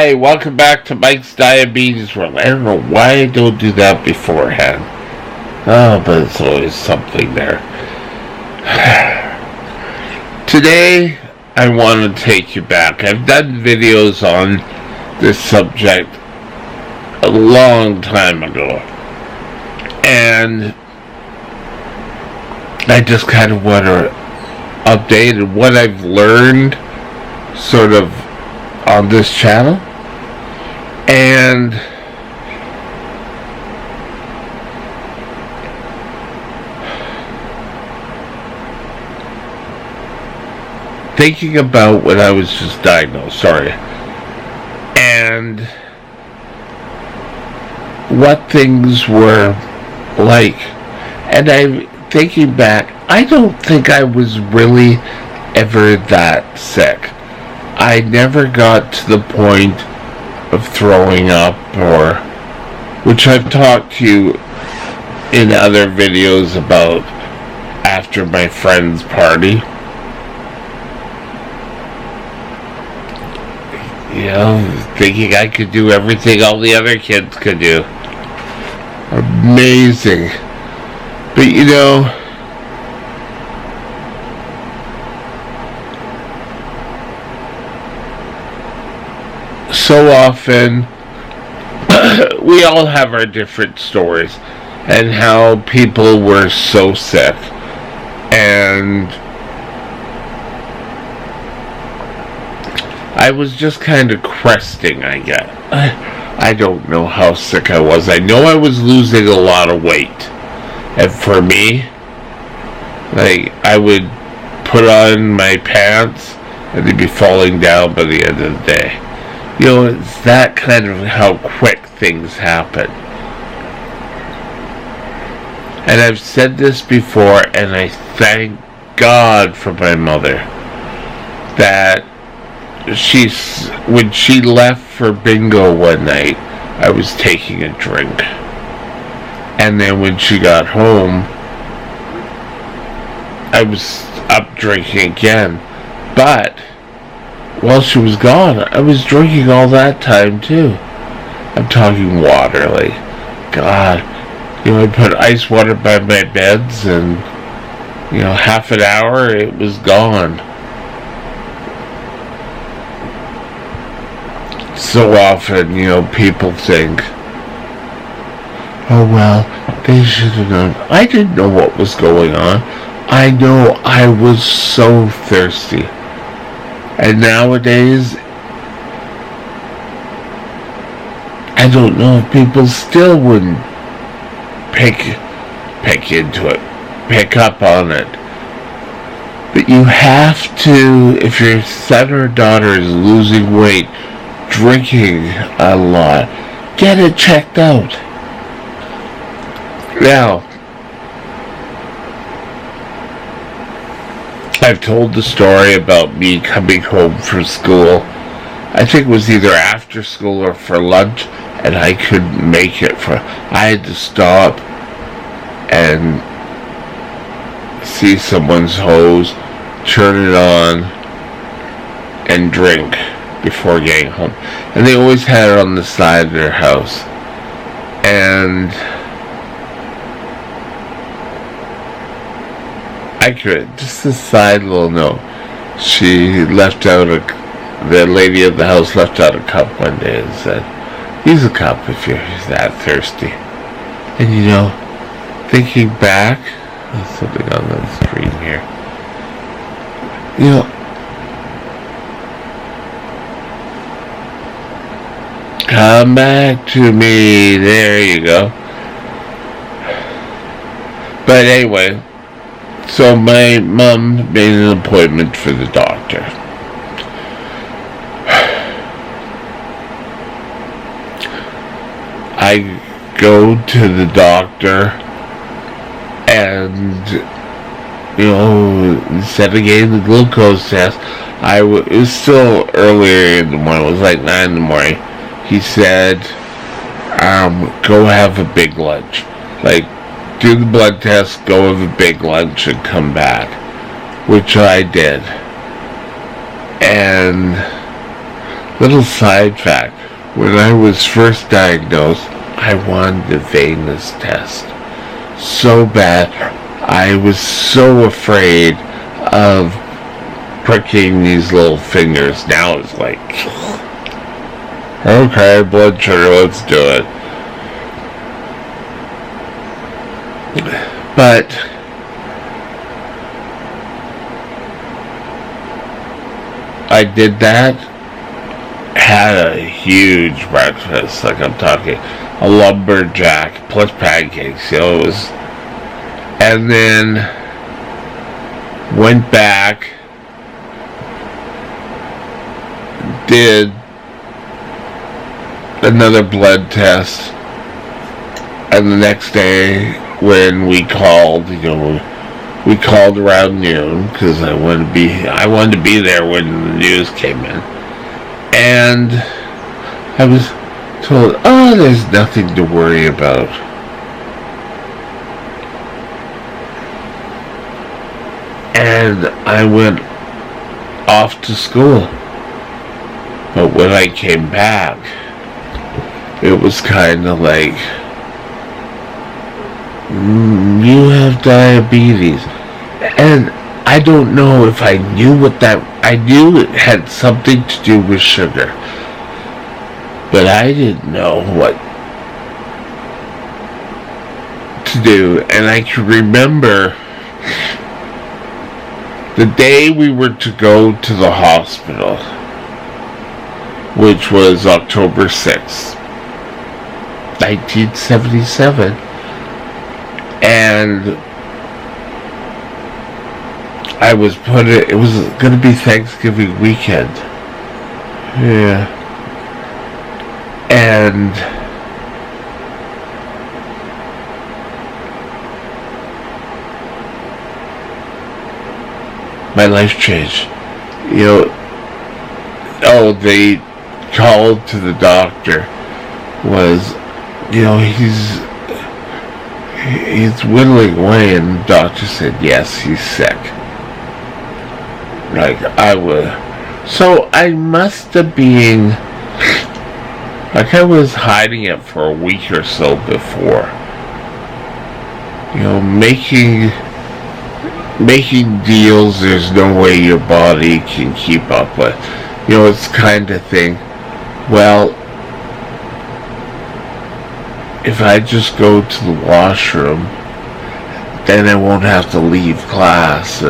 Hi, welcome back to Mike's Diabetes World. I don't know why I don't do that beforehand. Oh, but it's always something there. Today, I want to take you back. I've done videos on this subject a long time ago. And I just kind of want to update what I've learned sort of on this channel. And thinking about when I was just diagnosed, and what things were like. And I'm thinking back, I don't think I was really ever that sick. I never got to the point of throwing up, or which I've talked to you in other videos about after my friend's party. You know, thinking I could do everything all the other kids could do. Amazing. But you know, so often we all have our different stories and how people were so sick, and I was just kind of cresting, I guess. I don't know how sick I was. I know I was losing a lot of weight, and for me, like, I would put on my pants and they'd be falling down by the end of the day. You know, it's that kind of how quick things happen. And I've said this before, and I thank God for my mother, that when she left for bingo one night, I was taking a drink. And then when she got home, I was up drinking again. But while she was gone, I was drinking all that time too. I'm talking water, like, God. You know, I put ice water by my beds, and, you know, half an hour, it was gone. So often, you know, people think, oh well, they should have known. I didn't know what was going on. I know I was so thirsty. And nowadays, I don't know if people still wouldn't pick up on it. But you have to, if your son or daughter is losing weight, drinking a lot, get it checked out. Now, I've told the story about me coming home from school. I think it was either after school or for lunch, and I couldn't make it. I had to stop and see someone's hose, turn it on, and drink before getting home. And they always had it on the side of their house. And just a side little note, the lady of the house left out a cup one day and said, use a cup if you're that thirsty. And you know, thinking back, there's something on the screen here, you know, come back to me, there you go. But anyway, so my mom made an appointment for the doctor. I go to the doctor, and, you know, instead of getting the glucose test, it was still earlier in the morning, it was like 9 in the morning. He said, go have a big lunch. Like, do the blood test, go have a big lunch, and come back. Which I did. And Little side fact. When I was first diagnosed, I wanted the venous test so bad. I was so afraid of pricking these little fingers. Now it's like, okay, blood sugar, let's do it. But I did that, had a huge breakfast, like I'm talking a lumberjack plus pancakes, it was, and then went back, did another blood test, and the next day when we called, we called around noon because I wanted to be there when the news came in, and I was told, oh, there's nothing to worry about. And I went off to school. But when I came back, it was kind of like, you have diabetes. And I don't know if I knew I knew it had something to do with sugar. But I didn't know what to do. And I can remember the day we were to go to the hospital, which was October 6th, 1977. And it was going to be Thanksgiving weekend. Yeah. And my life changed. They called to the doctor, was, he's whittling away, and the doctor said, yes, he's sick. So I must have been, I was hiding it for a week or so before. Making deals there's no way your body can keep up with. It's kind of thing, well, if I just go to the washroom, then I won't have to leave class,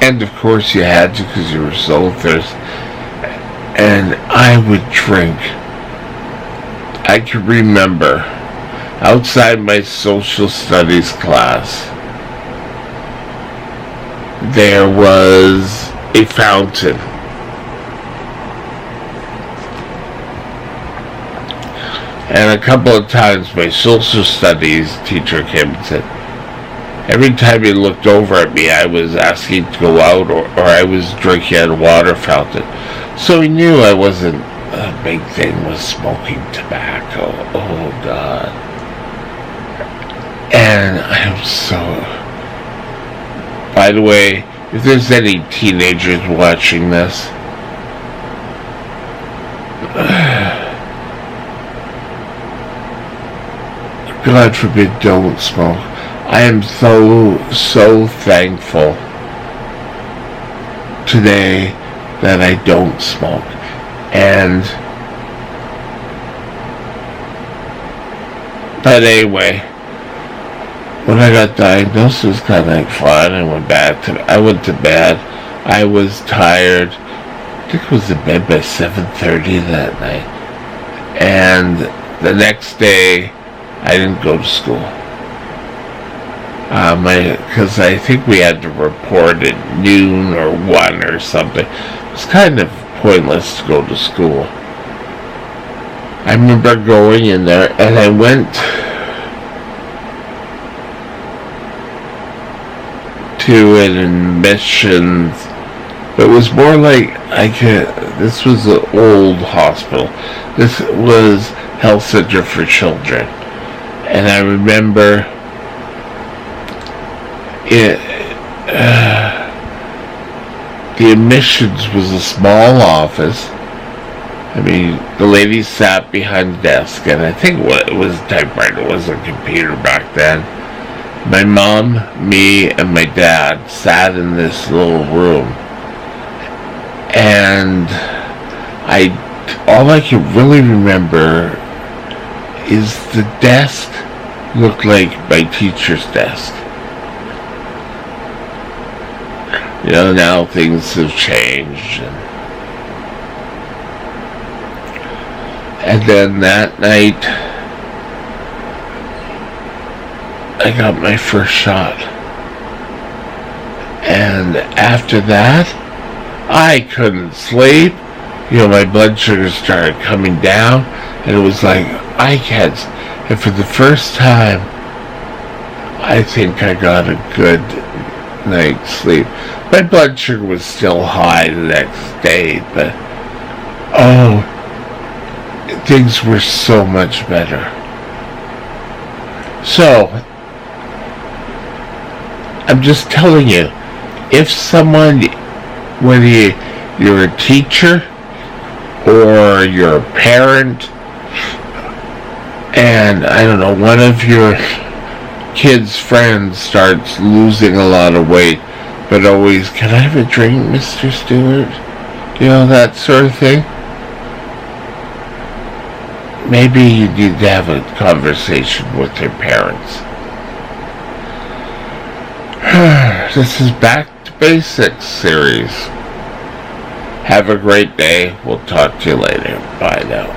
and of course you had to because you were so thirsty. And I would drink. I can remember outside my social studies class, there was a fountain. And a couple of times my social studies teacher came and said, every time he looked over at me, I was asking to go out, or I was drinking at a water fountain. So he knew I wasn't, a big thing was smoking tobacco. Oh, God. And I'm so... By the way, if there's any teenagers watching this, God forbid, don't smoke. I am so thankful today that I don't smoke. But anyway, when I got diagnosed, it was kind of like fun. I went to bed. I was tired. I think I was in bed by 7:30 that night. And the next day, I didn't go to school. Because I think we had to report at noon or 1 or something. It was kind of pointless to go to school. I remember going in there, and I went to an admissions. It was more like this was an old hospital. This was Health Center for Children. And I remember it, the admissions was a small office. I mean, the lady sat behind the desk, and I think it was a typewriter, it wasn't a computer back then. My mom, me, and my dad sat in this little room, and all I can really remember is the desk looked like my teacher's desk. You know, now things have changed. And then that night, I got my first shot. And after that, I couldn't sleep. You know, my blood sugar started coming down, and it was like, I can't. And for the first time, I think I got a good night's sleep. My blood sugar was still high the next day, but things were so much better. So, I'm just telling you, if someone, whether you're a teacher or you're a parent, and I don't know, one of your kids' friends starts losing a lot of weight, but always, can I have a drink, Mr. Stewart? You know, that sort of thing. Maybe you need to have a conversation with their parents. This is Back to Basics series. Have a great day. We'll talk to you later. Bye now.